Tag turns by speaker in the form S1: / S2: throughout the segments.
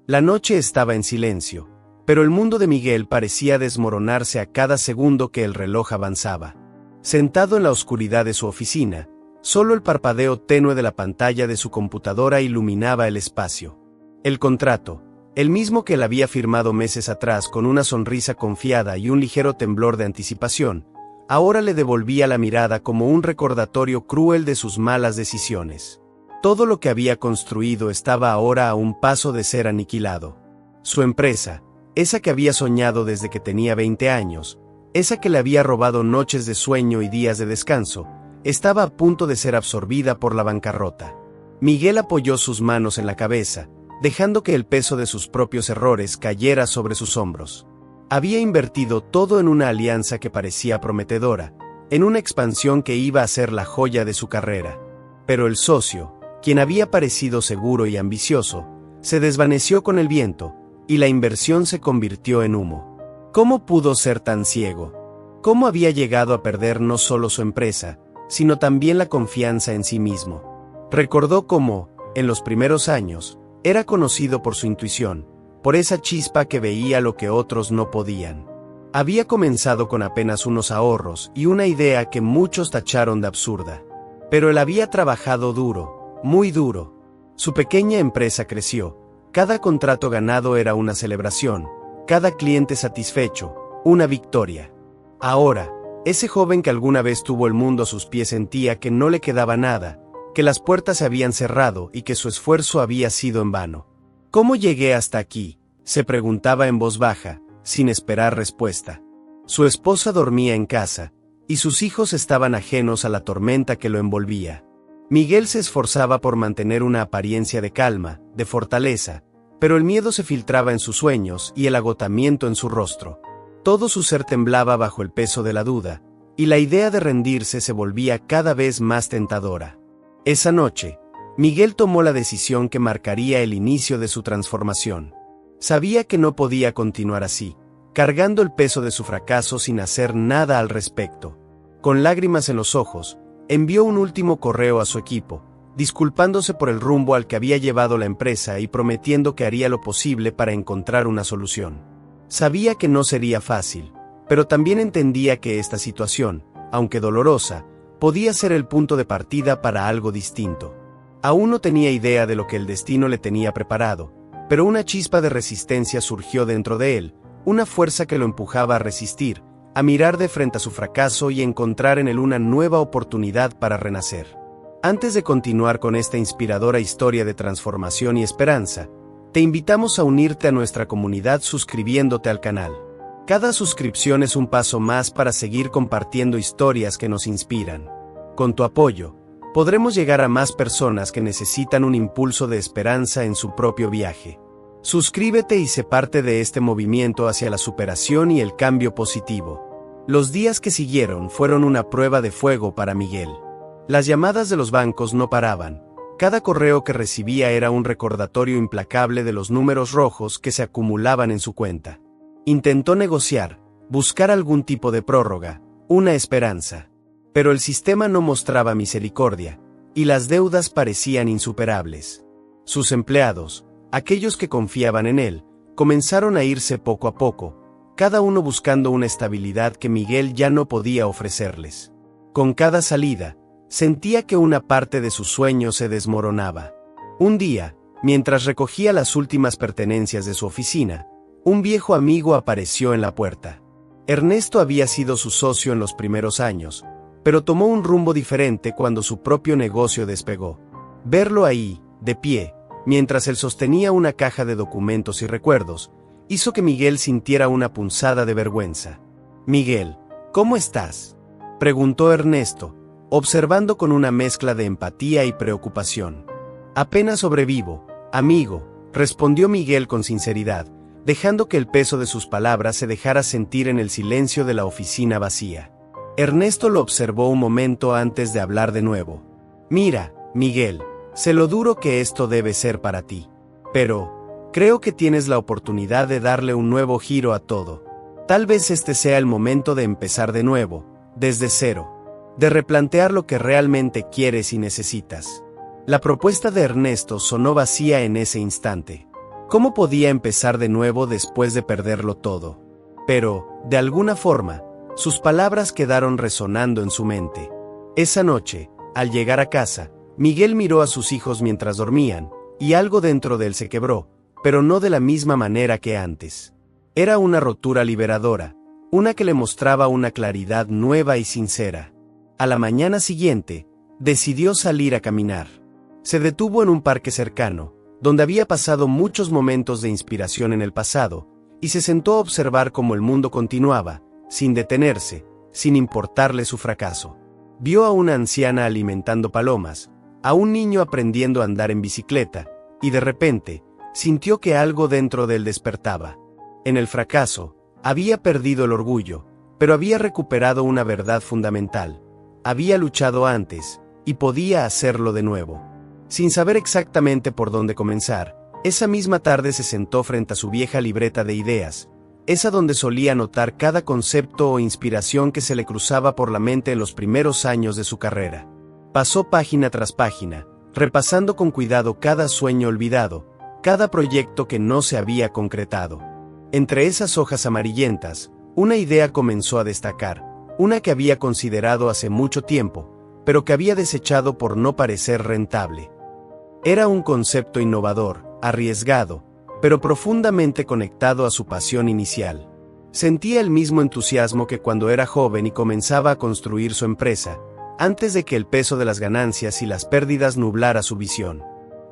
S1: La noche estaba en silencio, pero el mundo de Miguel parecía desmoronarse a cada segundo que el reloj avanzaba. Sentado en la oscuridad de su oficina, solo el parpadeo tenue de la pantalla de su computadora iluminaba el espacio. El contrato, el mismo que él había firmado meses atrás con una sonrisa confiada y un ligero temblor de anticipación, ahora le devolvía la mirada como un recordatorio cruel de sus malas decisiones. Todo lo que había construido estaba ahora a un paso de ser aniquilado. Su empresa, esa que había soñado desde que tenía 20 años, esa que le había robado noches de sueño y días de descanso, estaba a punto de ser absorbida por la bancarrota. Miguel apoyó sus manos en la cabeza, dejando que el peso de sus propios errores cayera sobre sus hombros. Había invertido todo en una alianza que parecía prometedora, en una expansión que iba a ser la joya de su carrera. Pero el socio, quien había parecido seguro y ambicioso, se desvaneció con el viento, y la inversión se convirtió en humo. ¿Cómo pudo ser tan ciego? ¿Cómo había llegado a perder no solo su empresa, sino también la confianza en sí mismo? Recordó cómo, en los primeros años, era conocido por su intuición, por esa chispa que veía lo que otros no podían. Había comenzado con apenas unos ahorros y una idea que muchos tacharon de absurda. Pero él había trabajado duro, muy duro. Su pequeña empresa creció. Cada contrato ganado era una celebración, cada cliente satisfecho, una victoria. Ahora, ese joven que alguna vez tuvo el mundo a sus pies sentía que no le quedaba nada, que las puertas se habían cerrado y que su esfuerzo había sido en vano. ¿Cómo llegué hasta aquí?, se preguntaba en voz baja, sin esperar respuesta. Su esposa dormía en casa, y sus hijos estaban ajenos a la tormenta que lo envolvía. Miguel se esforzaba por mantener una apariencia de calma, de fortaleza, pero el miedo se filtraba en sus sueños y el agotamiento en su rostro. Todo su ser temblaba bajo el peso de la duda, y la idea de rendirse se volvía cada vez más tentadora. Esa noche, Miguel tomó la decisión que marcaría el inicio de su transformación. Sabía que no podía continuar así, cargando el peso de su fracaso sin hacer nada al respecto. Con lágrimas en los ojos, envió un último correo a su equipo, disculpándose por el rumbo al que había llevado la empresa y prometiendo que haría lo posible para encontrar una solución. Sabía que no sería fácil, pero también entendía que esta situación, aunque dolorosa, podía ser el punto de partida para algo distinto. Aún no tenía idea de lo que el destino le tenía preparado, pero una chispa de resistencia surgió dentro de él, una fuerza que lo empujaba a resistir, a mirar de frente a su fracaso y encontrar en él una nueva oportunidad para renacer. Antes de continuar con esta inspiradora historia de transformación y esperanza, te invitamos a unirte a nuestra comunidad suscribiéndote al canal. Cada suscripción es un paso más para seguir compartiendo historias que nos inspiran. Con tu apoyo, podremos llegar a más personas que necesitan un impulso de esperanza en su propio viaje. Suscríbete y sé parte de este movimiento hacia la superación y el cambio positivo. Los días que siguieron fueron una prueba de fuego para Miguel. Las llamadas de los bancos no paraban. Cada correo que recibía era un recordatorio implacable de los números rojos que se acumulaban en su cuenta. Intentó negociar, buscar algún tipo de prórroga, una esperanza. Pero el sistema no mostraba misericordia, y las deudas parecían insuperables. Sus empleados, aquellos que confiaban en él, comenzaron a irse poco a poco, cada uno buscando una estabilidad que Miguel ya no podía ofrecerles. Con cada salida, sentía que una parte de su sueño se desmoronaba. Un día, mientras recogía las últimas pertenencias de su oficina, un viejo amigo apareció en la puerta. Ernesto había sido su socio en los primeros años, pero tomó un rumbo diferente cuando su propio negocio despegó. Verlo ahí, de pie, mientras él sostenía una caja de documentos y recuerdos, hizo que Miguel sintiera una punzada de vergüenza. «Miguel, ¿cómo estás?», preguntó Ernesto, observando con una mezcla de empatía y preocupación. «Apenas sobrevivo, amigo», respondió Miguel con sinceridad, dejando que el peso de sus palabras se dejara sentir en el silencio de la oficina vacía. Ernesto lo observó un momento antes de hablar de nuevo. «Mira, Miguel, sé lo duro que esto debe ser para ti. Pero creo que tienes la oportunidad de darle un nuevo giro a todo. Tal vez este sea el momento de empezar de nuevo, desde cero. De replantear lo que realmente quieres y necesitas». La propuesta de Ernesto sonó vacía en ese instante. ¿Cómo podía empezar de nuevo después de perderlo todo? Pero, de alguna forma, sus palabras quedaron resonando en su mente. Esa noche, al llegar a casa, Miguel miró a sus hijos mientras dormían, y algo dentro de él se quebró, pero no de la misma manera que antes. Era una rotura liberadora, una que le mostraba una claridad nueva y sincera. A la mañana siguiente, decidió salir a caminar. Se detuvo en un parque cercano, donde había pasado muchos momentos de inspiración en el pasado, y se sentó a observar cómo el mundo continuaba, sin detenerse, sin importarle su fracaso. Vio a una anciana alimentando palomas, a un niño aprendiendo a andar en bicicleta, y de repente, sintió que algo dentro de él despertaba. En el fracaso, había perdido el orgullo, pero había recuperado una verdad fundamental. Había luchado antes, y podía hacerlo de nuevo. Sin saber exactamente por dónde comenzar, esa misma tarde se sentó frente a su vieja libreta de ideas, esa donde solía anotar cada concepto o inspiración que se le cruzaba por la mente en los primeros años de su carrera. Pasó página tras página, repasando con cuidado cada sueño olvidado, cada proyecto que no se había concretado. Entre esas hojas amarillentas, una idea comenzó a destacar, una que había considerado hace mucho tiempo, pero que había desechado por no parecer rentable. Era un concepto innovador, arriesgado, pero profundamente conectado a su pasión inicial. Sentía el mismo entusiasmo que cuando era joven y comenzaba a construir su empresa, antes de que el peso de las ganancias y las pérdidas nublara su visión.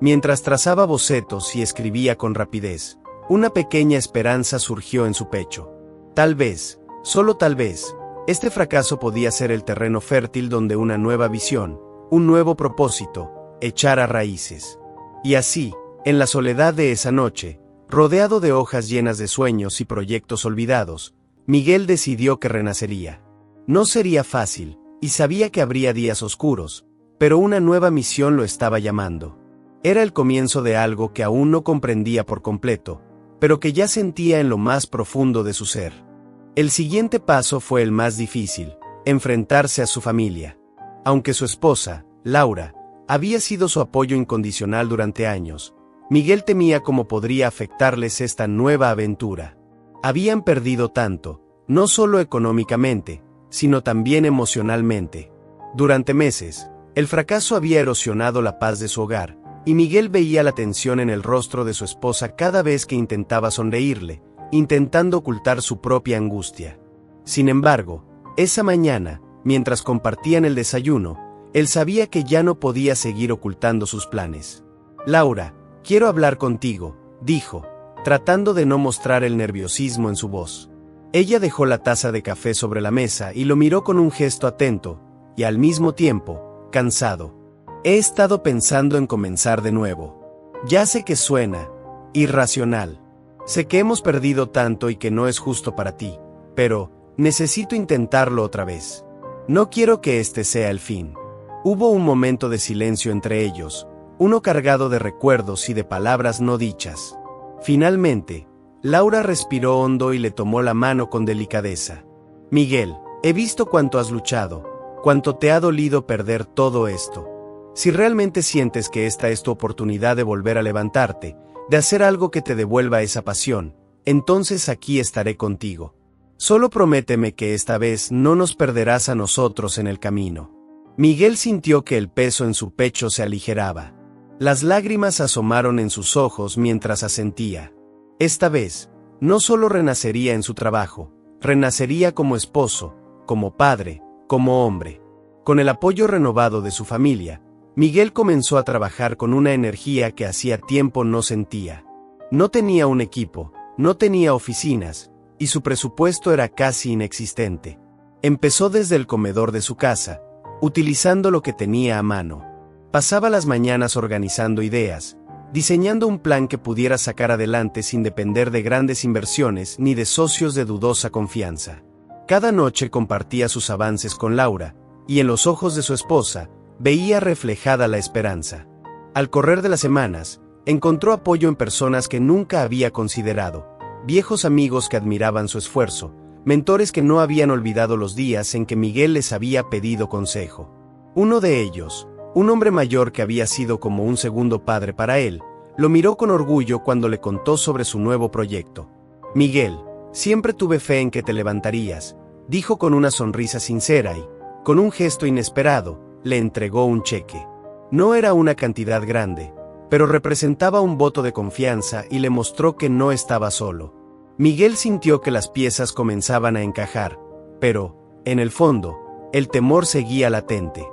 S1: Mientras trazaba bocetos y escribía con rapidez, una pequeña esperanza surgió en su pecho. Tal vez, solo tal vez, este fracaso podía ser el terreno fértil donde una nueva visión, un nuevo propósito, echara raíces. Y así, en la soledad de esa noche, rodeado de hojas llenas de sueños y proyectos olvidados, Miguel decidió que renacería. No sería fácil, y sabía que habría días oscuros, pero una nueva misión lo estaba llamando. Era el comienzo de algo que aún no comprendía por completo, pero que ya sentía en lo más profundo de su ser. El siguiente paso fue el más difícil, enfrentarse a su familia. Aunque su esposa, Laura, había sido su apoyo incondicional durante años, Miguel temía cómo podría afectarles esta nueva aventura. Habían perdido tanto, no solo económicamente, sino también emocionalmente. Durante meses, el fracaso había erosionado la paz de su hogar, y Miguel veía la tensión en el rostro de su esposa cada vez que intentaba sonreírle, intentando ocultar su propia angustia. Sin embargo, esa mañana, mientras compartían el desayuno, él sabía que ya no podía seguir ocultando sus planes. «Laura, quiero hablar contigo», dijo, tratando de no mostrar el nerviosismo en su voz. Ella dejó la taza de café sobre la mesa y lo miró con un gesto atento, y al mismo tiempo, cansado. «He estado pensando en comenzar de nuevo. Ya sé que suena irracional. Sé que hemos perdido tanto y que no es justo para ti, pero necesito intentarlo otra vez. No quiero que este sea el fin». Hubo un momento de silencio entre ellos, uno cargado de recuerdos y de palabras no dichas. Finalmente, Laura respiró hondo y le tomó la mano con delicadeza. «Miguel, he visto cuánto has luchado, cuánto te ha dolido perder todo esto. Si realmente sientes que esta es tu oportunidad de volver a levantarte, de hacer algo que te devuelva esa pasión, entonces aquí estaré contigo. Solo prométeme que esta vez no nos perderás a nosotros en el camino». Miguel sintió que el peso en su pecho se aligeraba. Las lágrimas asomaron en sus ojos mientras asentía. Esta vez, no solo renacería en su trabajo, renacería como esposo, como padre, como hombre. Con el apoyo renovado de su familia, Miguel comenzó a trabajar con una energía que hacía tiempo no sentía. No tenía un equipo, no tenía oficinas, y su presupuesto era casi inexistente. Empezó desde el comedor de su casa, utilizando lo que tenía a mano. Pasaba las mañanas organizando ideas, diseñando un plan que pudiera sacar adelante sin depender de grandes inversiones ni de socios de dudosa confianza. Cada noche compartía sus avances con Laura, y en los ojos de su esposa, veía reflejada la esperanza. Al correr de las semanas, encontró apoyo en personas que nunca había considerado, viejos amigos que admiraban su esfuerzo, mentores que no habían olvidado los días en que Miguel les había pedido consejo. Uno de ellos, un hombre mayor que había sido como un segundo padre para él, Lo miró con orgullo cuando le contó sobre su nuevo proyecto. Miguel, siempre tuve fe en que te levantarías, dijo con una sonrisa sincera y, con un gesto inesperado, le entregó un cheque. No era una cantidad grande, pero representaba un voto de confianza y le mostró que no estaba solo. Miguel sintió que las piezas comenzaban a encajar, pero, en el fondo, el temor seguía latente.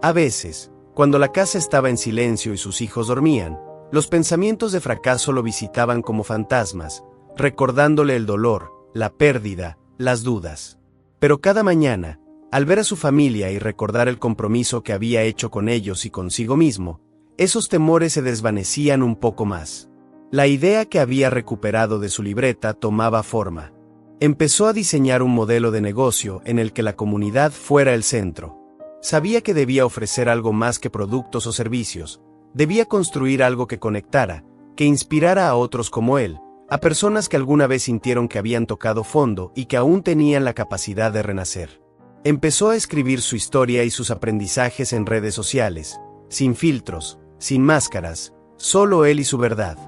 S1: A veces, cuando la casa estaba en silencio y sus hijos dormían, los pensamientos de fracaso lo visitaban como fantasmas, recordándole el dolor, la pérdida, las dudas. Pero cada mañana, al ver a su familia y recordar el compromiso que había hecho con ellos y consigo mismo, esos temores se desvanecían un poco más. La idea que había recuperado de su libreta tomaba forma. Empezó a diseñar un modelo de negocio en el que la comunidad fuera el centro. Sabía que debía ofrecer algo más que productos o servicios. Debía construir algo que conectara, que inspirara a otros como él, a personas que alguna vez sintieron que habían tocado fondo y que aún tenían la capacidad de renacer. Empezó a escribir su historia y sus aprendizajes en redes sociales, sin filtros, sin máscaras, solo él y su verdad.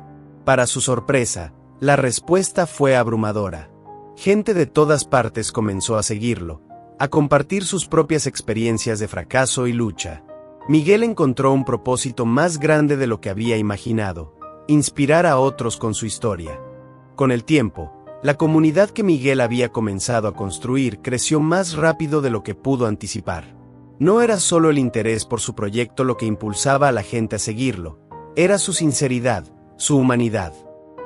S1: Para su sorpresa, la respuesta fue abrumadora. Gente de todas partes comenzó a seguirlo, a compartir sus propias experiencias de fracaso y lucha. Miguel encontró un propósito más grande de lo que había imaginado: inspirar a otros con su historia. Con el tiempo, la comunidad que Miguel había comenzado a construir creció más rápido de lo que pudo anticipar. No era solo el interés por su proyecto lo que impulsaba a la gente a seguirlo, era su sinceridad, su humanidad.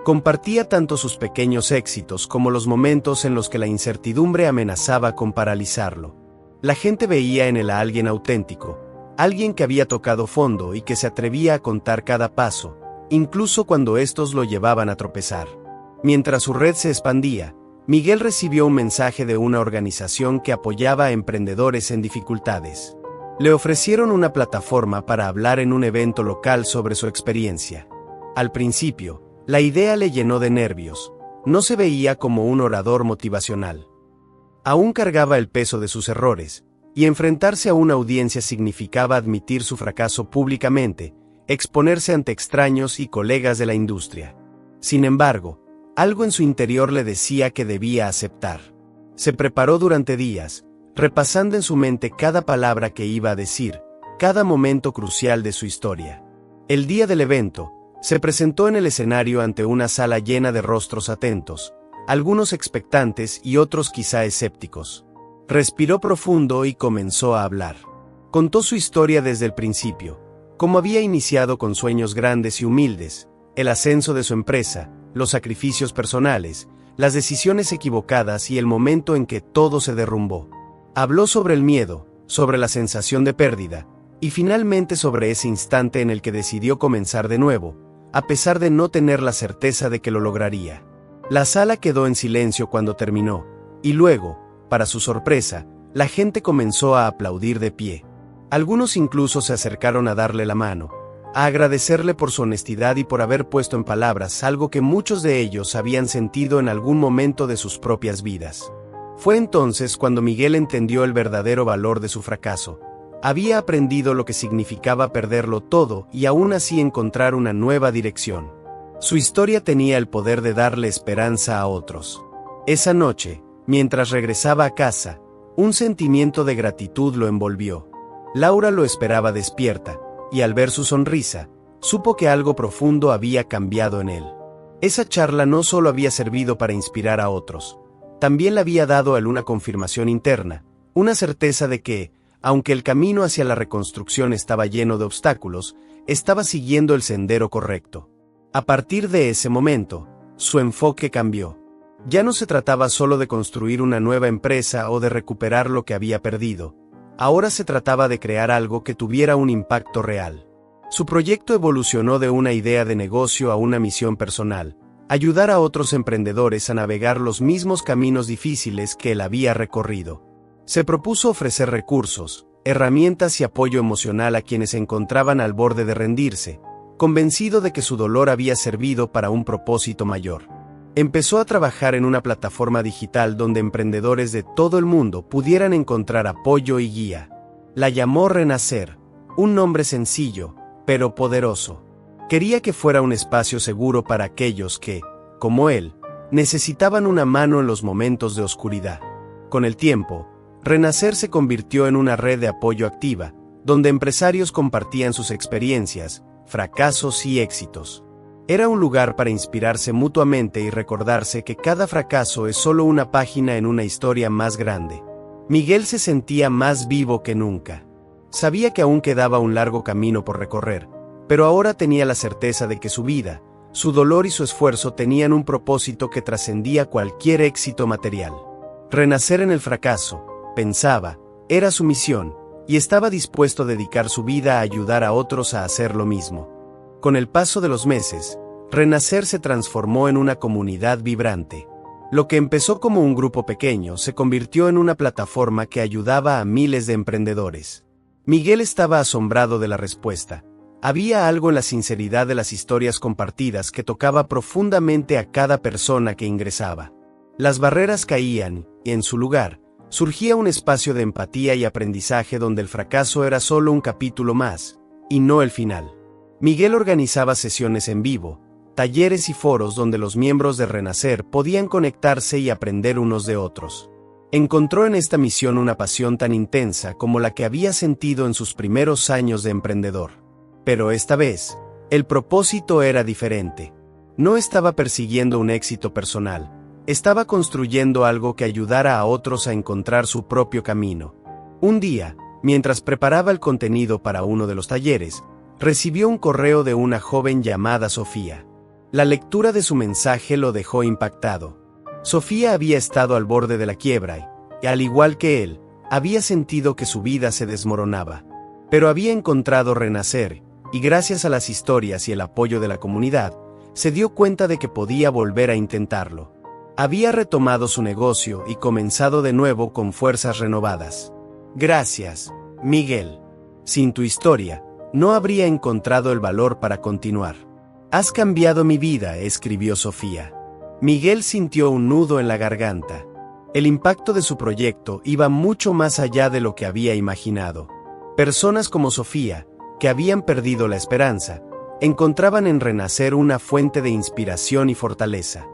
S1: Compartía tanto sus pequeños éxitos como los momentos en los que la incertidumbre amenazaba con paralizarlo. La gente veía en él a alguien auténtico, alguien que había tocado fondo y que se atrevía a contar cada paso, incluso cuando estos lo llevaban a tropezar. Mientras su red se expandía, Miguel recibió un mensaje de una organización que apoyaba a emprendedores en dificultades. Le ofrecieron una plataforma para hablar en un evento local sobre su experiencia. Al principio, la idea le llenó de nervios. No se veía como un orador motivacional. Aún cargaba el peso de sus errores, y enfrentarse a una audiencia significaba admitir su fracaso públicamente, exponerse ante extraños y colegas de la industria. Sin embargo, algo en su interior le decía que debía aceptar. Se preparó durante días, repasando en su mente cada palabra que iba a decir, cada momento crucial de su historia. El día del evento, se presentó en el escenario ante una sala llena de rostros atentos, algunos expectantes y otros quizá escépticos. Respiró profundo y comenzó a hablar. Contó su historia desde el principio, cómo había iniciado con sueños grandes y humildes, el ascenso de su empresa, los sacrificios personales, las decisiones equivocadas y el momento en que todo se derrumbó. Habló sobre el miedo, sobre la sensación de pérdida, y finalmente sobre ese instante en el que decidió comenzar de nuevo, a pesar de no tener la certeza de que lo lograría. La sala quedó en silencio cuando terminó, y luego, para su sorpresa, la gente comenzó a aplaudir de pie. Algunos incluso se acercaron a darle la mano, a agradecerle por su honestidad y por haber puesto en palabras algo que muchos de ellos habían sentido en algún momento de sus propias vidas. Fue entonces cuando Miguel entendió el verdadero valor de su fracaso. Había aprendido lo que significaba perderlo todo y aún así encontrar una nueva dirección. Su historia tenía el poder de darle esperanza a otros. Esa noche, mientras regresaba a casa, un sentimiento de gratitud lo envolvió. Laura lo esperaba despierta, y al ver su sonrisa, supo que algo profundo había cambiado en él. Esa charla no solo había servido para inspirar a otros, también le había dado a él una confirmación interna, una certeza de que, aunque el camino hacia la reconstrucción estaba lleno de obstáculos, estaba siguiendo el sendero correcto. A partir de ese momento, su enfoque cambió. Ya no se trataba solo de construir una nueva empresa o de recuperar lo que había perdido. Ahora se trataba de crear algo que tuviera un impacto real. Su proyecto evolucionó de una idea de negocio a una misión personal: ayudar a otros emprendedores a navegar los mismos caminos difíciles que él había recorrido. Se propuso ofrecer recursos, herramientas y apoyo emocional a quienes se encontraban al borde de rendirse, convencido de que su dolor había servido para un propósito mayor. Empezó a trabajar en una plataforma digital donde emprendedores de todo el mundo pudieran encontrar apoyo y guía. La llamó Renacer, un nombre sencillo, pero poderoso. Quería que fuera un espacio seguro para aquellos que, como él, necesitaban una mano en los momentos de oscuridad. Con el tiempo, Renacer se convirtió en una red de apoyo activa, donde empresarios compartían sus experiencias, fracasos y éxitos. Era un lugar para inspirarse mutuamente y recordarse que cada fracaso es solo una página en una historia más grande. Miguel se sentía más vivo que nunca. Sabía que aún quedaba un largo camino por recorrer, pero ahora tenía la certeza de que su vida, su dolor y su esfuerzo tenían un propósito que trascendía cualquier éxito material. Renacer en el fracaso, pensaba, era su misión, y estaba dispuesto a dedicar su vida a ayudar a otros a hacer lo mismo. Con el paso de los meses, Renacer se transformó en una comunidad vibrante. Lo que empezó como un grupo pequeño se convirtió en una plataforma que ayudaba a miles de emprendedores. Miguel estaba asombrado de la respuesta. Había algo en la sinceridad de las historias compartidas que tocaba profundamente a cada persona que ingresaba. Las barreras caían, y en su lugar, surgía un espacio de empatía y aprendizaje donde el fracaso era solo un capítulo más, y no el final. Miguel organizaba sesiones en vivo, talleres y foros donde los miembros de Renacer podían conectarse y aprender unos de otros. Encontró en esta misión una pasión tan intensa como la que había sentido en sus primeros años de emprendedor. Pero esta vez, el propósito era diferente. No estaba persiguiendo un éxito personal, estaba construyendo algo que ayudara a otros a encontrar su propio camino. Un día, mientras preparaba el contenido para uno de los talleres, recibió un correo de una joven llamada Sofía. La lectura de su mensaje lo dejó impactado. Sofía había estado al borde de la quiebra y, al igual que él, había sentido que su vida se desmoronaba. Pero había encontrado Renacer, y gracias a las historias y el apoyo de la comunidad, se dio cuenta de que podía volver a intentarlo. Había retomado su negocio y comenzado de nuevo con fuerzas renovadas. Gracias, Miguel. Sin tu historia, no habría encontrado el valor para continuar. Has cambiado mi vida, escribió Sofía. Miguel sintió un nudo en la garganta. El impacto de su proyecto iba mucho más allá de lo que había imaginado. Personas como Sofía, que habían perdido la esperanza, encontraban en Renacer una fuente de inspiración y fortaleza.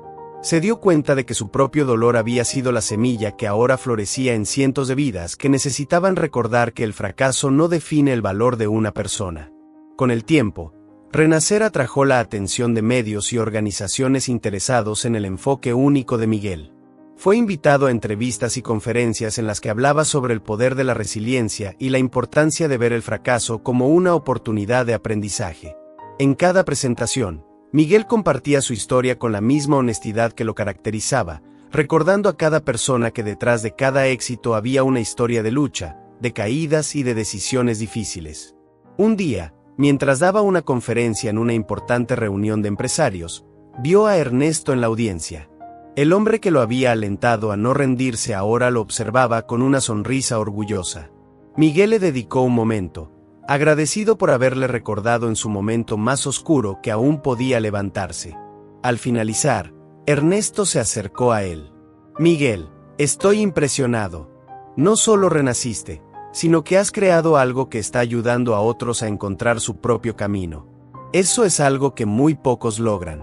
S1: Se dio cuenta de que su propio dolor había sido la semilla que ahora florecía en cientos de vidas que necesitaban recordar que el fracaso no define el valor de una persona. Con el tiempo, Renacer atrajo la atención de medios y organizaciones interesados en el enfoque único de Miguel. Fue invitado a entrevistas y conferencias en las que hablaba sobre el poder de la resiliencia y la importancia de ver el fracaso como una oportunidad de aprendizaje. En cada presentación, Miguel compartía su historia con la misma honestidad que lo caracterizaba, recordando a cada persona que detrás de cada éxito había una historia de lucha, de caídas y de decisiones difíciles. Un día, mientras daba una conferencia en una importante reunión de empresarios, vio a Ernesto en la audiencia. El hombre que lo había alentado a no rendirse ahora lo observaba con una sonrisa orgullosa. Miguel le dedicó un momento, agradecido por haberle recordado en su momento más oscuro que aún podía levantarse. Al finalizar, Ernesto se acercó a él. Miguel, estoy impresionado. No solo renaciste, sino que has creado algo que está ayudando a otros a encontrar su propio camino. Eso es algo que muy pocos logran.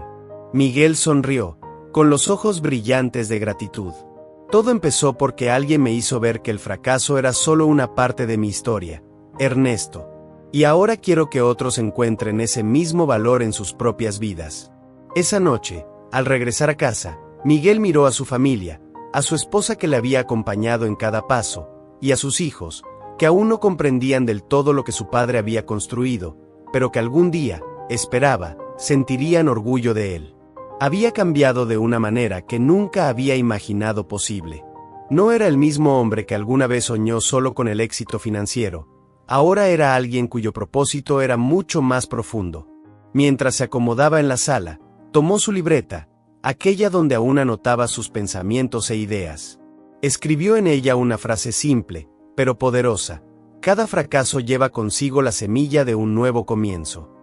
S1: Miguel sonrió, con los ojos brillantes de gratitud. Todo empezó porque alguien me hizo ver que el fracaso era solo una parte de mi historia, Ernesto. Y ahora quiero que otros encuentren ese mismo valor en sus propias vidas. Esa noche, al regresar a casa, Miguel miró a su familia, a su esposa que le había acompañado en cada paso, y a sus hijos, que aún no comprendían del todo lo que su padre había construido, pero que algún día, esperaba, sentirían orgullo de él. Había cambiado de una manera que nunca había imaginado posible. No era el mismo hombre que alguna vez soñó solo con el éxito financiero. Ahora era alguien cuyo propósito era mucho más profundo. Mientras se acomodaba en la sala, tomó su libreta, aquella donde aún anotaba sus pensamientos e ideas. Escribió en ella una frase simple, pero poderosa: cada fracaso lleva consigo la semilla de un nuevo comienzo.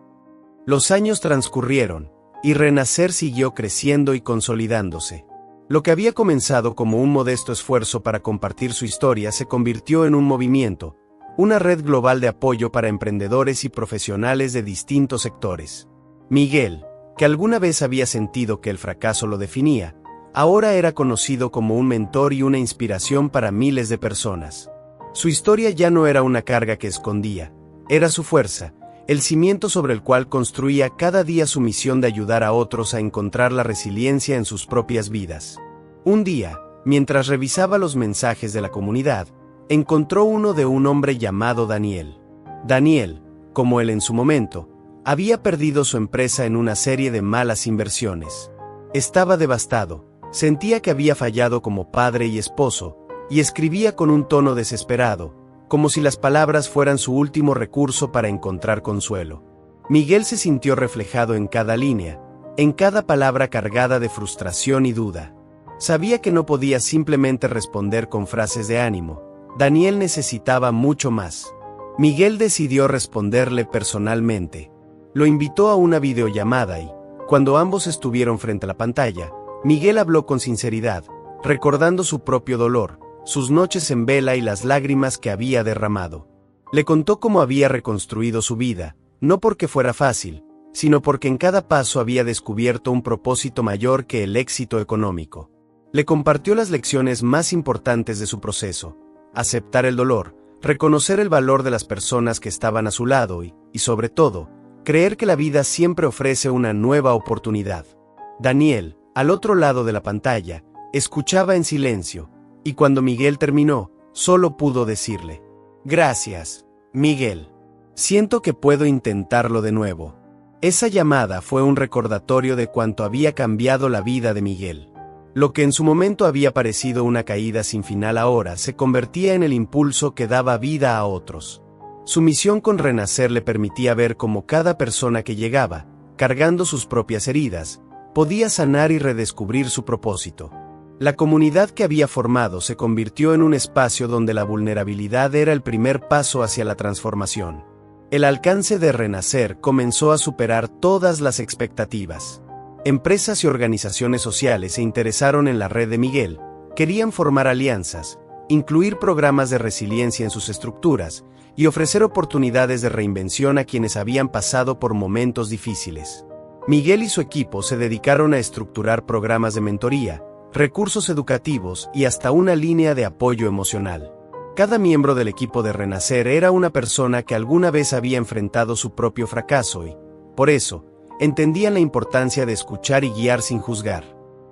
S1: Los años transcurrieron, y Renacer siguió creciendo y consolidándose. Lo que había comenzado como un modesto esfuerzo para compartir su historia se convirtió en un movimiento, una red global de apoyo para emprendedores y profesionales de distintos sectores. Miguel, que alguna vez había sentido que el fracaso lo definía, ahora era conocido como un mentor y una inspiración para miles de personas. Su historia ya no era una carga que escondía, era su fuerza, el cimiento sobre el cual construía cada día su misión de ayudar a otros a encontrar la resiliencia en sus propias vidas. Un día, mientras revisaba los mensajes de la comunidad, encontró uno de un hombre llamado Daniel. Daniel, como él en su momento, había perdido su empresa en una serie de malas inversiones. Estaba devastado, sentía que había fallado como padre y esposo, y escribía con un tono desesperado, como si las palabras fueran su último recurso para encontrar consuelo. Miguel se sintió reflejado en cada línea, en cada palabra cargada de frustración y duda. Sabía que no podía simplemente responder con frases de ánimo. Daniel necesitaba mucho más. Miguel decidió responderle personalmente. Lo invitó a una videollamada y, cuando ambos estuvieron frente a la pantalla, Miguel habló con sinceridad, recordando su propio dolor, sus noches en vela y las lágrimas que había derramado. Le contó cómo había reconstruido su vida, no porque fuera fácil, sino porque en cada paso había descubierto un propósito mayor que el éxito económico. Le compartió las lecciones más importantes de su proceso: aceptar el dolor, reconocer el valor de las personas que estaban a su lado y, sobre todo, creer que la vida siempre ofrece una nueva oportunidad. Daniel, al otro lado de la pantalla, escuchaba en silencio, y cuando Miguel terminó, solo pudo decirle: «Gracias, Miguel. Siento que puedo intentarlo de nuevo». Esa llamada fue un recordatorio de cuánto había cambiado la vida de Miguel. Lo que en su momento había parecido una caída sin final ahora se convertía en el impulso que daba vida a otros. Su misión con Renacer le permitía ver cómo cada persona que llegaba, cargando sus propias heridas, podía sanar y redescubrir su propósito. La comunidad que había formado se convirtió en un espacio donde la vulnerabilidad era el primer paso hacia la transformación. El alcance de Renacer comenzó a superar todas las expectativas. Empresas y organizaciones sociales se interesaron en la red de Miguel, querían formar alianzas, incluir programas de resiliencia en sus estructuras y ofrecer oportunidades de reinvención a quienes habían pasado por momentos difíciles. Miguel y su equipo se dedicaron a estructurar programas de mentoría, recursos educativos y hasta una línea de apoyo emocional. Cada miembro del equipo de Renacer era una persona que alguna vez había enfrentado su propio fracaso y, por eso, entendían la importancia de escuchar y guiar sin juzgar.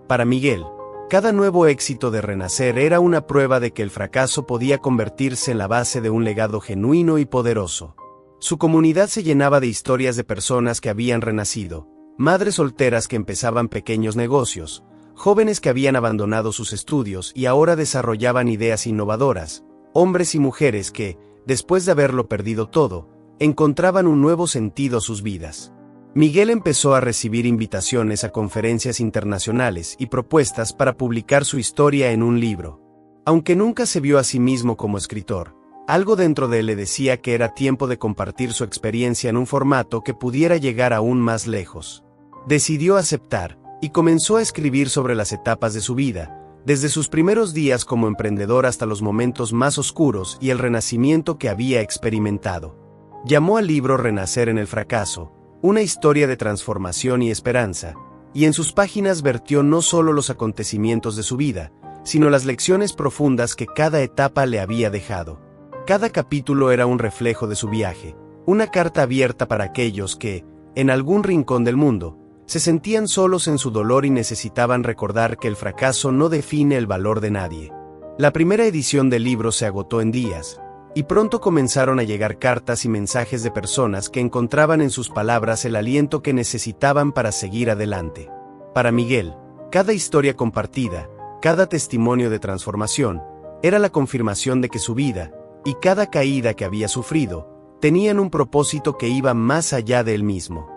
S1: Para Miguel, cada nuevo éxito de Renacer era una prueba de que el fracaso podía convertirse en la base de un legado genuino y poderoso. Su comunidad se llenaba de historias de personas que habían renacido, madres solteras que empezaban pequeños negocios, jóvenes que habían abandonado sus estudios y ahora desarrollaban ideas innovadoras, hombres y mujeres que, después de haberlo perdido todo, encontraban un nuevo sentido a sus vidas. Miguel empezó a recibir invitaciones a conferencias internacionales y propuestas para publicar su historia en un libro. Aunque nunca se vio a sí mismo como escritor, algo dentro de él le decía que era tiempo de compartir su experiencia en un formato que pudiera llegar aún más lejos. Decidió aceptar, y comenzó a escribir sobre las etapas de su vida, desde sus primeros días como emprendedor hasta los momentos más oscuros y el renacimiento que había experimentado. Llamó al libro Renacer en el fracaso, una historia de transformación y esperanza, y en sus páginas vertió no solo los acontecimientos de su vida, sino las lecciones profundas que cada etapa le había dejado. Cada capítulo era un reflejo de su viaje, una carta abierta para aquellos que, en algún rincón del mundo, se sentían solos en su dolor y necesitaban recordar que el fracaso no define el valor de nadie. La primera edición del libro se agotó en días, y pronto comenzaron a llegar cartas y mensajes de personas que encontraban en sus palabras el aliento que necesitaban para seguir adelante. Para Miguel, cada historia compartida, cada testimonio de transformación, era la confirmación de que su vida, y cada caída que había sufrido, tenían un propósito que iba más allá de él mismo.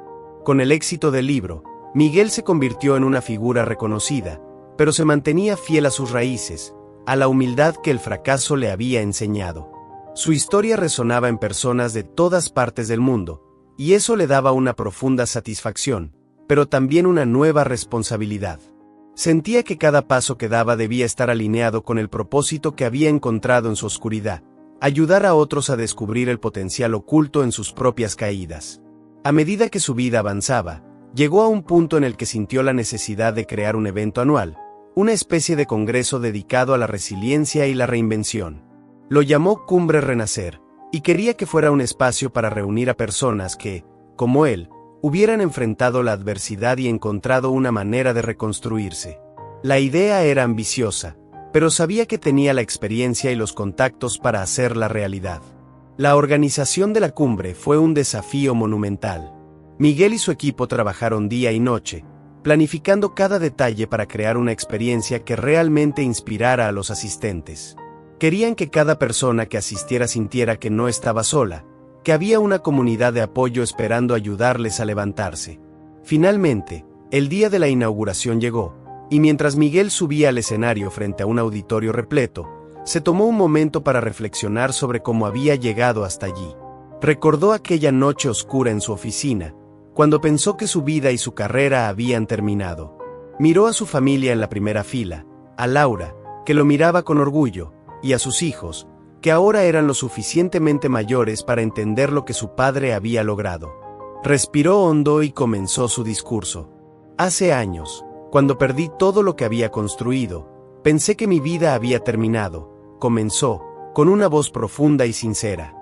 S1: Con el éxito del libro, Miguel se convirtió en una figura reconocida, pero se mantenía fiel a sus raíces, a la humildad que el fracaso le había enseñado. Su historia resonaba en personas de todas partes del mundo, y eso le daba una profunda satisfacción, pero también una nueva responsabilidad. Sentía que cada paso que daba debía estar alineado con el propósito que había encontrado en su oscuridad, ayudar a otros a descubrir el potencial oculto en sus propias caídas. A medida que su vida avanzaba, Llegó a un punto en el que sintió la necesidad de crear un evento anual, una especie de congreso dedicado a la resiliencia y la reinvención. Lo llamó Cumbre Renacer, y quería que fuera un espacio para reunir a personas que, como él, hubieran enfrentado la adversidad y encontrado una manera de reconstruirse. La idea era ambiciosa, pero sabía que tenía la experiencia y los contactos para hacerla realidad. La organización de la cumbre fue un desafío monumental. Miguel y su equipo trabajaron día y noche, planificando cada detalle para crear una experiencia que realmente inspirara a los asistentes. Querían que cada persona que asistiera sintiera que no estaba sola, que había una comunidad de apoyo esperando ayudarles a levantarse. Finalmente, el día de la inauguración llegó, y mientras Miguel subía al escenario frente a un auditorio repleto, se tomó un momento para reflexionar sobre cómo había llegado hasta allí. Recordó aquella noche oscura en su oficina, cuando pensó que su vida y su carrera habían terminado. Miró a su familia en la primera fila, a Laura, que lo miraba con orgullo, y a sus hijos, que ahora eran lo suficientemente mayores para entender lo que su padre había logrado. Respiró hondo y comenzó su discurso. Hace años, cuando perdí todo lo que había construido, pensé que mi vida había terminado, comenzó, con una voz profunda y sincera.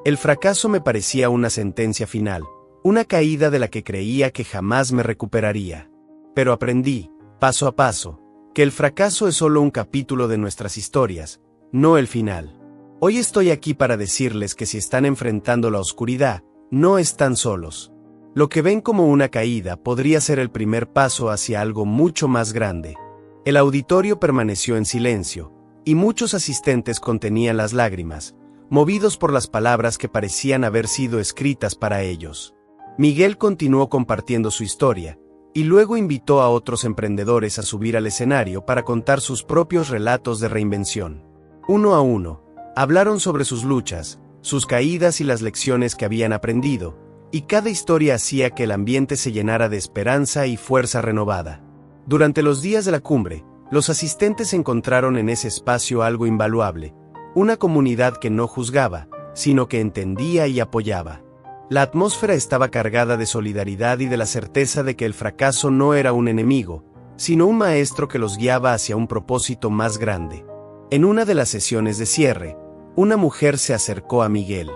S1: El fracaso me parecía una sentencia final, una caída de la que creía que jamás me recuperaría. Pero aprendí, paso a paso, que el fracaso es solo un capítulo de nuestras historias, no el final. Hoy estoy aquí para decirles que si están enfrentando la oscuridad, no están solos. Lo que ven como una caída podría ser el primer paso hacia algo mucho más grande. El auditorio permaneció en silencio, y muchos asistentes contenían las lágrimas, movidos por las palabras que parecían haber sido escritas para ellos. Miguel continuó compartiendo su historia, y luego invitó a otros emprendedores a subir al escenario para contar sus propios relatos de reinvención. Uno a uno, hablaron sobre sus luchas, sus caídas y las lecciones que habían aprendido, y cada historia hacía que el ambiente se llenara de esperanza y fuerza renovada. Durante los días de la cumbre, los asistentes encontraron en ese espacio algo invaluable, una comunidad que no juzgaba, sino que entendía y apoyaba. La atmósfera estaba cargada de solidaridad y de la certeza de que el fracaso no era un enemigo, sino un maestro que los guiaba hacia un propósito más grande. En una de las sesiones de cierre, una mujer se acercó a Miguel.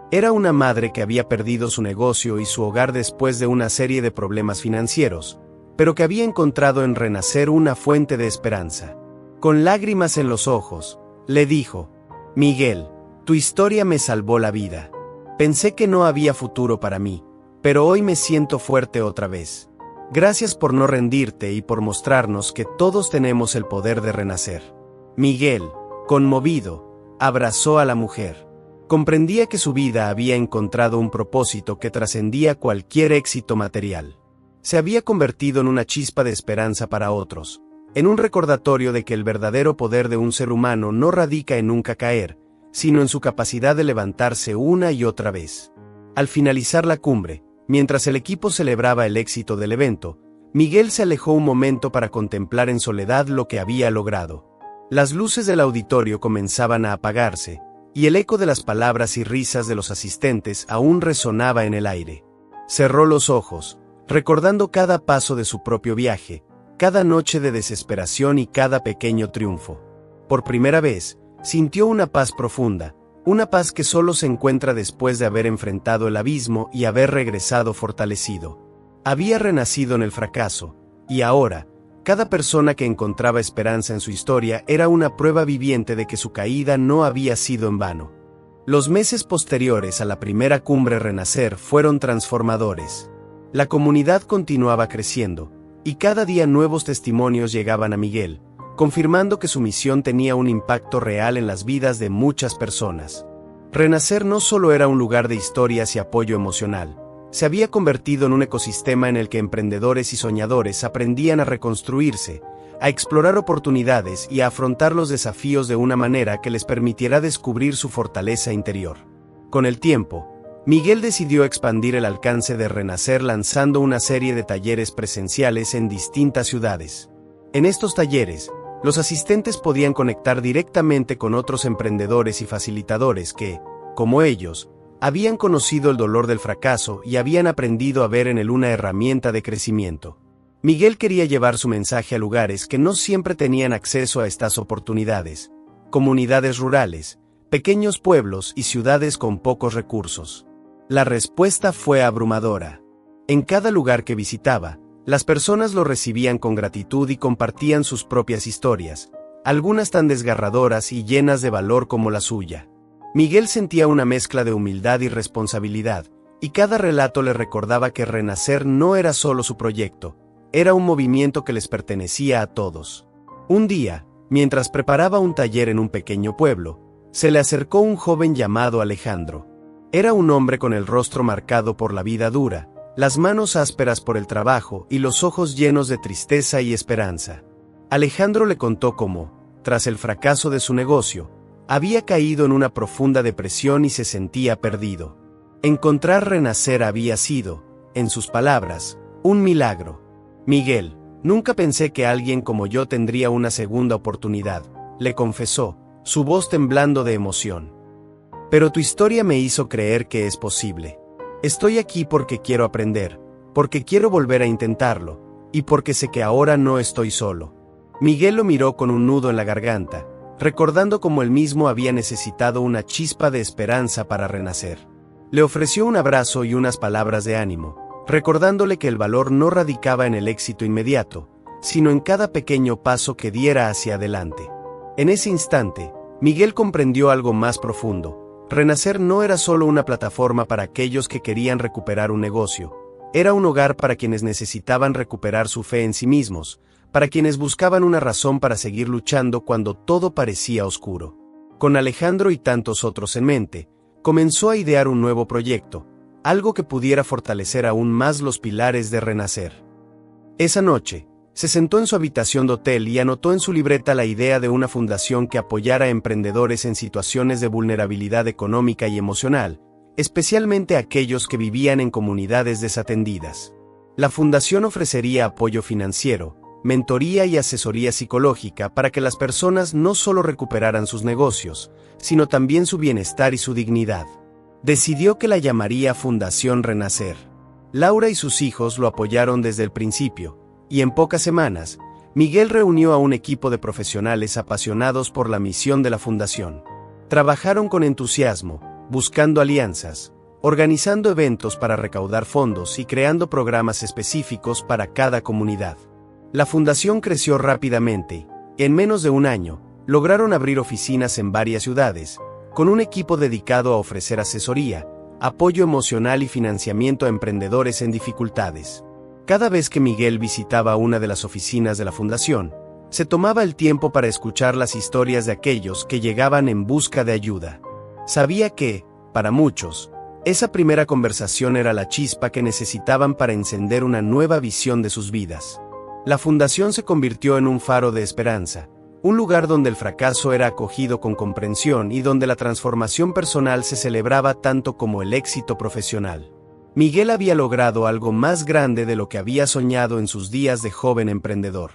S1: Era una madre que había perdido su negocio y su hogar después de una serie de problemas financieros, pero que había encontrado en Renacer una fuente de esperanza. Con lágrimas en los ojos, le dijo: «Miguel, tu historia me salvó la vida. Pensé que no había futuro para mí, pero hoy me siento fuerte otra vez. Gracias por no rendirte y por mostrarnos que todos tenemos el poder de renacer». Miguel, conmovido, abrazó a la mujer. Comprendía que su vida había encontrado un propósito que trascendía cualquier éxito material. Se había convertido en una chispa de esperanza para otros, en un recordatorio de que el verdadero poder de un ser humano no radica en nunca caer, sino en su capacidad de levantarse una y otra vez. Al finalizar la cumbre, mientras el equipo celebraba el éxito del evento, Miguel se alejó un momento para contemplar en soledad lo que había logrado. Las luces del auditorio comenzaban a apagarse, y el eco de las palabras y risas de los asistentes aún resonaba en el aire. Cerró los ojos, recordando cada paso de su propio viaje, cada noche de desesperación y cada pequeño triunfo. Por primera vez, sintió una paz profunda, una paz que solo se encuentra después de haber enfrentado el abismo y haber regresado fortalecido. Había renacido en el fracaso, y ahora, cada persona que encontraba esperanza en su historia era una prueba viviente de que su caída no había sido en vano. Los meses posteriores a la primera cumbre Renacer fueron transformadores. La comunidad continuaba creciendo, y cada día nuevos testimonios llegaban a Miguel, confirmando que su misión tenía un impacto real en las vidas de muchas personas. Renacer no solo era un lugar de historias y apoyo emocional, se había convertido en un ecosistema en el que emprendedores y soñadores aprendían a reconstruirse, a explorar oportunidades y a afrontar los desafíos de una manera que les permitiera descubrir su fortaleza interior. Con el tiempo, Miguel decidió expandir el alcance de Renacer lanzando una serie de talleres presenciales en distintas ciudades. En estos talleres, los asistentes podían conectar directamente con otros emprendedores y facilitadores que, como ellos, Habían conocido el dolor del fracaso y habían aprendido a ver en él una herramienta de crecimiento. Miguel quería llevar su mensaje a lugares que no siempre tenían acceso a estas oportunidades: comunidades rurales, pequeños pueblos y ciudades con pocos recursos. La respuesta fue abrumadora. En cada lugar que visitaba, las personas lo recibían con gratitud y compartían sus propias historias, algunas tan desgarradoras y llenas de valor como la suya. Miguel sentía una mezcla de humildad y responsabilidad, y cada relato le recordaba que Renacer no era solo su proyecto, era un movimiento que les pertenecía a todos. Un día, mientras preparaba un taller en un pequeño pueblo, se le acercó un joven llamado Alejandro. Era un hombre con el rostro marcado por la vida dura, las manos ásperas por el trabajo y los ojos llenos de tristeza y esperanza. Alejandro le contó cómo, tras el fracaso de su negocio, había caído en una profunda depresión y se sentía perdido. Encontrar Renacer había sido, en sus palabras, un milagro. Miguel, nunca pensé que alguien como yo tendría una segunda oportunidad, le confesó, su voz temblando de emoción. Pero tu historia me hizo creer que es posible. Estoy aquí porque quiero aprender, porque quiero volver a intentarlo, y porque sé que ahora no estoy solo. Miguel lo miró con un nudo en la garganta, recordando cómo él mismo había necesitado una chispa de esperanza para renacer. Le ofreció un abrazo y unas palabras de ánimo, recordándole que el valor no radicaba en el éxito inmediato, sino en cada pequeño paso que diera hacia adelante. En ese instante, Miguel comprendió algo más profundo. Renacer no era solo una plataforma para aquellos que querían recuperar un negocio, era un hogar para quienes necesitaban recuperar su fe en sí mismos, para quienes buscaban una razón para seguir luchando cuando todo parecía oscuro. Con Alejandro y tantos otros en mente, comenzó a idear un nuevo proyecto, algo que pudiera fortalecer aún más los pilares de Renacer. Esa noche, se sentó en su habitación de hotel y anotó en su libreta la idea de una fundación que apoyara a emprendedores en situaciones de vulnerabilidad económica y emocional, especialmente aquellos que vivían en comunidades desatendidas. La fundación ofrecería apoyo financiero, mentoría y asesoría psicológica para que las personas no solo recuperaran sus negocios, sino también su bienestar y su dignidad. Decidió que la llamaría Fundación Renacer. Laura y sus hijos lo apoyaron desde el principio, y en pocas semanas, Miguel reunió a un equipo de profesionales apasionados por la misión de la fundación. Trabajaron con entusiasmo, buscando alianzas, organizando eventos para recaudar fondos y creando programas específicos para cada comunidad. La fundación creció rápidamente, y en menos de un año, lograron abrir oficinas en varias ciudades, con un equipo dedicado a ofrecer asesoría, apoyo emocional y financiamiento a emprendedores en dificultades. Cada vez que Miguel visitaba una de las oficinas de la fundación, se tomaba el tiempo para escuchar las historias de aquellos que llegaban en busca de ayuda. Sabía que, para muchos, esa primera conversación era la chispa que necesitaban para encender una nueva visión de sus vidas. La fundación se convirtió en un faro de esperanza, un lugar donde el fracaso era acogido con comprensión y donde la transformación personal se celebraba tanto como el éxito profesional. Miguel había logrado algo más grande de lo que había soñado en sus días de joven emprendedor.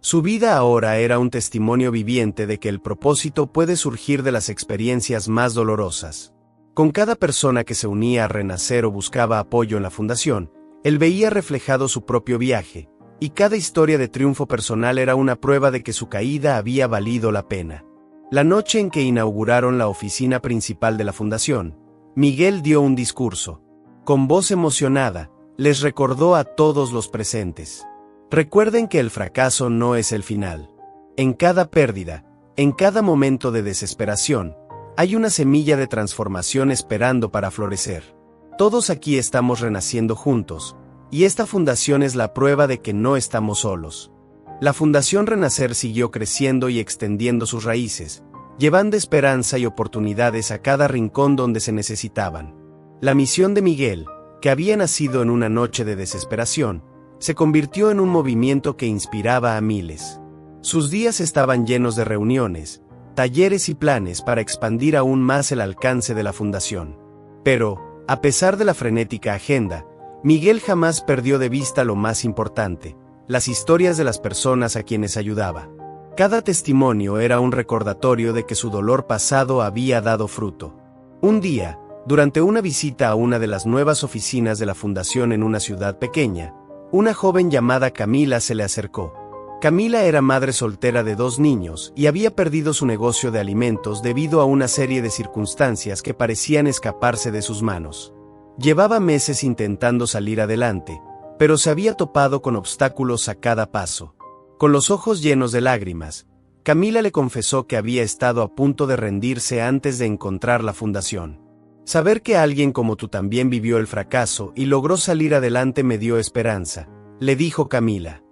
S1: Su vida ahora era un testimonio viviente de que el propósito puede surgir de las experiencias más dolorosas. Con cada persona que se unía a Renacer o buscaba apoyo en la fundación, él veía reflejado su propio viaje, y cada historia de triunfo personal era una prueba de que su caída había valido la pena. La noche en que inauguraron la oficina principal de la fundación, Miguel dio un discurso. Con voz emocionada, les recordó a todos los presentes: recuerden que el fracaso no es el final. En cada pérdida, en cada momento de desesperación, hay una semilla de transformación esperando para florecer. Todos aquí estamos renaciendo juntos, y esta fundación es la prueba de que no estamos solos. La Fundación Renacer siguió creciendo y extendiendo sus raíces, llevando esperanza y oportunidades a cada rincón donde se necesitaban. La misión de Miguel, que había nacido en una noche de desesperación, se convirtió en un movimiento que inspiraba a miles. Sus días estaban llenos de reuniones, talleres y planes para expandir aún más el alcance de la fundación. Pero, a pesar de la frenética agenda, Miguel jamás perdió de vista lo más importante: las historias de las personas a quienes ayudaba. Cada testimonio era un recordatorio de que su dolor pasado había dado fruto. Un día, Durante una visita a una de las nuevas oficinas de la fundación en una ciudad pequeña, una joven llamada Camila se le acercó. Camila era madre soltera de 2 niños y había perdido su negocio de alimentos debido a una serie de circunstancias que parecían escaparse de sus manos. Llevaba meses intentando salir adelante, pero se había topado con obstáculos a cada paso. Con los ojos llenos de lágrimas, Camila le confesó que había estado a punto de rendirse antes de encontrar la fundación. Saber que alguien como tú también vivió el fracaso y logró salir adelante me dio esperanza, le dijo Camila.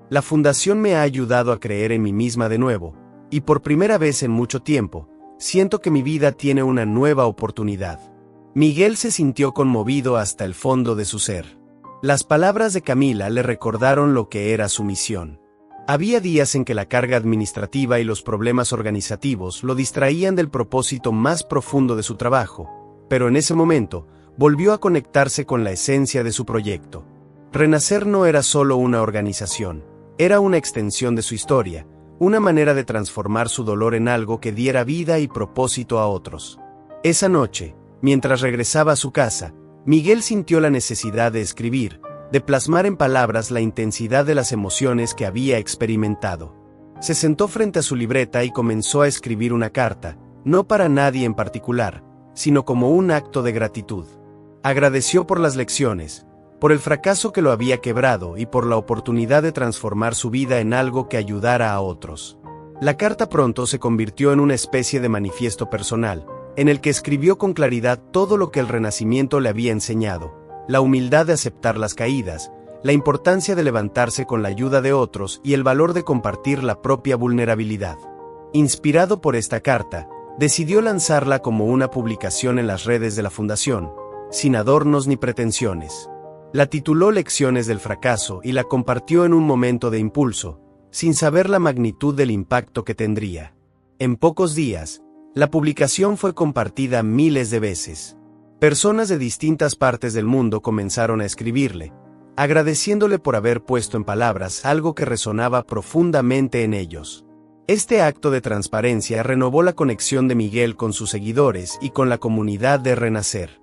S1: La fundación me ha ayudado a creer en mí misma de nuevo, y por primera vez en mucho tiempo, siento que mi vida tiene una nueva oportunidad. Miguel se sintió conmovido hasta el fondo de su ser. Las palabras de Camila le recordaron lo que era su misión. Había días en que la carga administrativa y los problemas organizativos lo distraían del propósito más profundo de su trabajo, pero en ese momento, volvió a conectarse con la esencia de su proyecto. Renacer no era solo una organización, era una extensión de su historia, una manera de transformar su dolor en algo que diera vida y propósito a otros. Esa noche, mientras regresaba a su casa, Miguel sintió la necesidad de escribir, de plasmar en palabras la intensidad de las emociones que había experimentado. Se sentó frente a su libreta y comenzó a escribir una carta, no para nadie en particular, sino como un acto de gratitud. Agradeció por las lecciones, por el fracaso que lo había quebrado y por la oportunidad de transformar su vida en algo que ayudara a otros. La carta pronto se convirtió en una especie de manifiesto personal, en el que escribió con claridad todo lo que el Renacimiento le había enseñado: la humildad de aceptar las caídas, la importancia de levantarse con la ayuda de otros y el valor de compartir la propia vulnerabilidad. Inspirado por esta carta, decidió lanzarla como una publicación en las redes de la fundación, sin adornos ni pretensiones. La tituló Lecciones del fracaso y la compartió en un momento de impulso, sin saber la magnitud del impacto que tendría. En pocos días, la publicación fue compartida miles de veces. Personas de distintas partes del mundo comenzaron a escribirle, agradeciéndole por haber puesto en palabras algo que resonaba profundamente en ellos. Este acto de transparencia renovó la conexión de Miguel con sus seguidores y con la comunidad de Renacer.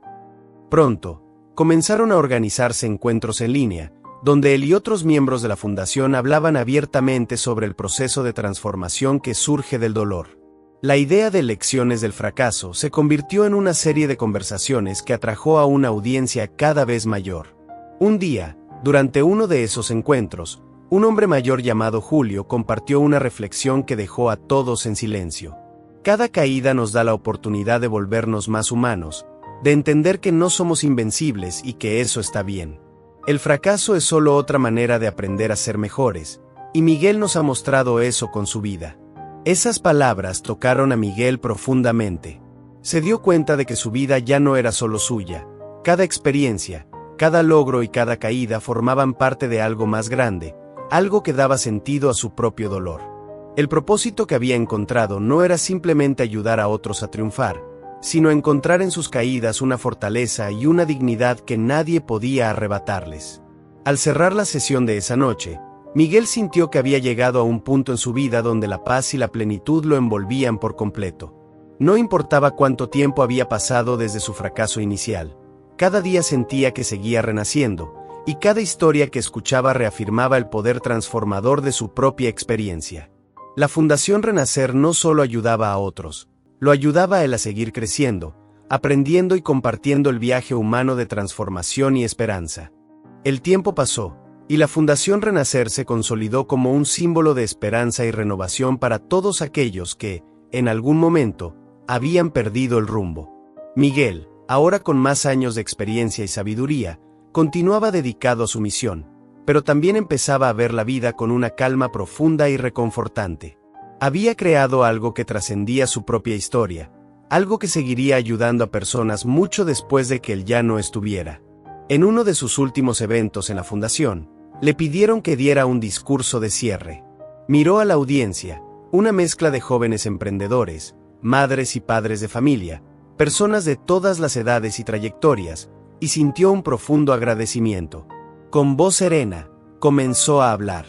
S1: Pronto, comenzaron a organizarse encuentros en línea, donde él y otros miembros de la fundación hablaban abiertamente sobre el proceso de transformación que surge del dolor. La idea de Lecciones del fracaso se convirtió en una serie de conversaciones que atrajo a una audiencia cada vez mayor. Un día, durante uno de esos encuentros, un hombre mayor llamado Julio compartió una reflexión que dejó a todos en silencio. Cada caída nos da la oportunidad de volvernos más humanos, de entender que no somos invencibles y que eso está bien. El fracaso es solo otra manera de aprender a ser mejores, y Miguel nos ha mostrado eso con su vida. Esas palabras tocaron a Miguel profundamente. Se dio cuenta de que su vida ya no era solo suya. Cada experiencia, cada logro y cada caída formaban parte de algo más grande, algo que daba sentido a su propio dolor. El propósito que había encontrado no era simplemente ayudar a otros a triunfar, sino encontrar en sus caídas una fortaleza y una dignidad que nadie podía arrebatarles. Al cerrar la sesión de esa noche, Miguel sintió que había llegado a un punto en su vida donde la paz y la plenitud lo envolvían por completo. No importaba cuánto tiempo había pasado desde su fracaso inicial, cada día sentía que seguía renaciendo, y cada historia que escuchaba reafirmaba el poder transformador de su propia experiencia. La Fundación Renacer no solo ayudaba a otros, lo ayudaba a él a seguir creciendo, aprendiendo y compartiendo el viaje humano de transformación y esperanza. El tiempo pasó, y la Fundación Renacer se consolidó como un símbolo de esperanza y renovación para todos aquellos que, en algún momento, habían perdido el rumbo. Miguel, ahora con más años de experiencia y sabiduría, continuaba dedicado a su misión, pero también empezaba a ver la vida con una calma profunda y reconfortante. Había creado algo que trascendía su propia historia, algo que seguiría ayudando a personas mucho después de que él ya no estuviera. En uno de sus últimos eventos en la fundación, le pidieron que diera un discurso de cierre. Miró a la audiencia, una mezcla de jóvenes emprendedores, madres y padres de familia, personas de todas las edades y trayectorias, y sintió un profundo agradecimiento. Con voz serena, comenzó a hablar.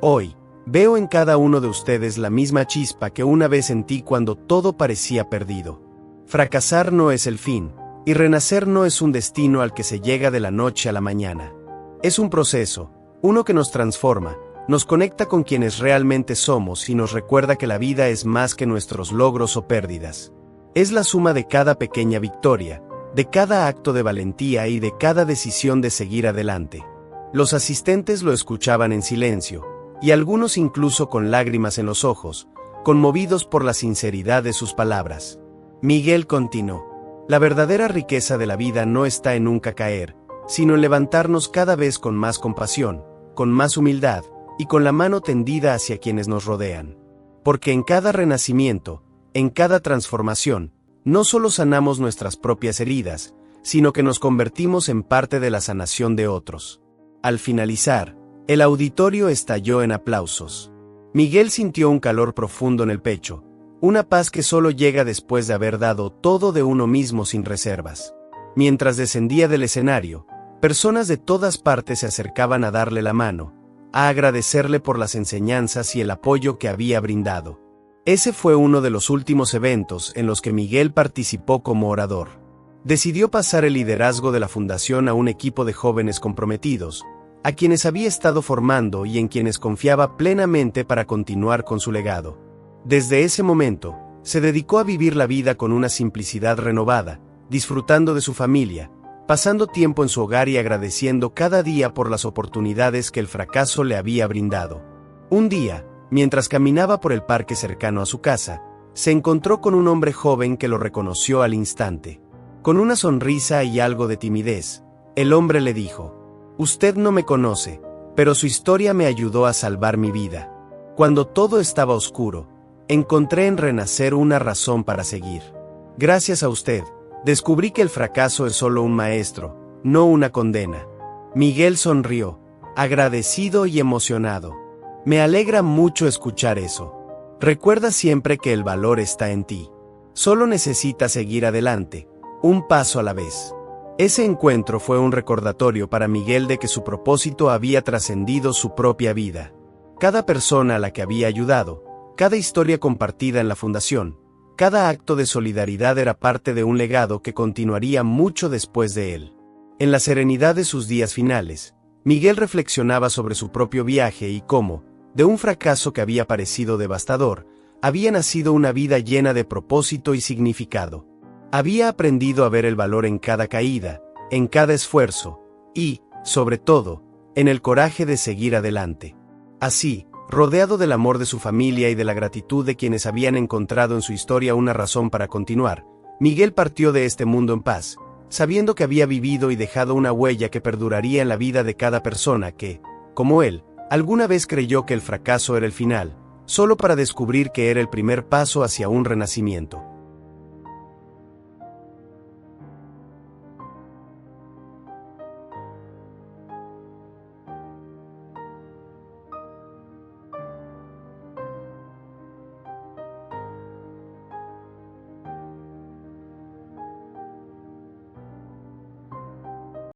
S1: Hoy, veo en cada uno de ustedes la misma chispa que una vez sentí cuando todo parecía perdido. Fracasar no es el fin, Y renacer no es un destino al que se llega de la noche a la mañana. Es un proceso, uno que nos transforma, nos conecta con quienes realmente somos y nos recuerda que la vida es más que nuestros logros o pérdidas. Es la suma de cada pequeña victoria, de cada acto de valentía y de cada decisión de seguir adelante. Los asistentes lo escuchaban en silencio, y algunos incluso con lágrimas en los ojos, conmovidos por la sinceridad de sus palabras. Miguel continuó: la verdadera riqueza de la vida no está en nunca caer, sino en levantarnos cada vez con más compasión, con más humildad, y con la mano tendida hacia quienes nos rodean. Porque en cada renacimiento, en cada transformación, no solo sanamos nuestras propias heridas, sino que nos convertimos en parte de la sanación de otros. Al finalizar, el auditorio estalló en aplausos. Miguel sintió un calor profundo en el pecho, una paz que solo llega después de haber dado todo de uno mismo sin reservas. Mientras descendía del escenario, personas de todas partes se acercaban a darle la mano, a agradecerle por las enseñanzas y el apoyo que había brindado. Ese fue uno de los últimos eventos en los que Miguel participó como orador. Decidió pasar el liderazgo de la fundación a un equipo de jóvenes comprometidos, a quienes había estado formando y en quienes confiaba plenamente para continuar con su legado. Desde ese momento, se dedicó a vivir la vida con una simplicidad renovada, disfrutando de su familia, pasando tiempo en su hogar y agradeciendo cada día por las oportunidades que el fracaso le había brindado. Un día, mientras caminaba por el parque cercano a su casa, se encontró con un hombre joven que lo reconoció al instante. Con una sonrisa y algo de timidez, el hombre le dijo: «Usted no me conoce, pero su historia me ayudó a salvar mi vida. Cuando todo estaba oscuro, encontré en Renacer una razón para seguir. Gracias a usted, descubrí que el fracaso es solo un maestro, no una condena». Miguel sonrió, agradecido y emocionado. Me alegra mucho escuchar eso. Recuerda siempre que el valor está en ti. Solo necesitas seguir adelante, un paso a la vez. Ese encuentro fue un recordatorio para Miguel de que su propósito había trascendido su propia vida. Cada persona a la que había ayudado, cada historia compartida en la fundación, cada acto de solidaridad era parte de un legado que continuaría mucho después de él. En la serenidad de sus días finales, Miguel reflexionaba sobre su propio viaje y cómo, de un fracaso que había parecido devastador, había nacido una vida llena de propósito y significado. Había aprendido a ver el valor en cada caída, en cada esfuerzo, y, sobre todo, en el coraje de seguir adelante. Así, rodeado del amor de su familia y de la gratitud de quienes habían encontrado en su historia una razón para continuar, Miguel partió de este mundo en paz, sabiendo que había vivido y dejado una huella que perduraría en la vida de cada persona que, como él, alguna vez creyó que el fracaso era el final, solo para descubrir que era el primer paso hacia un renacimiento.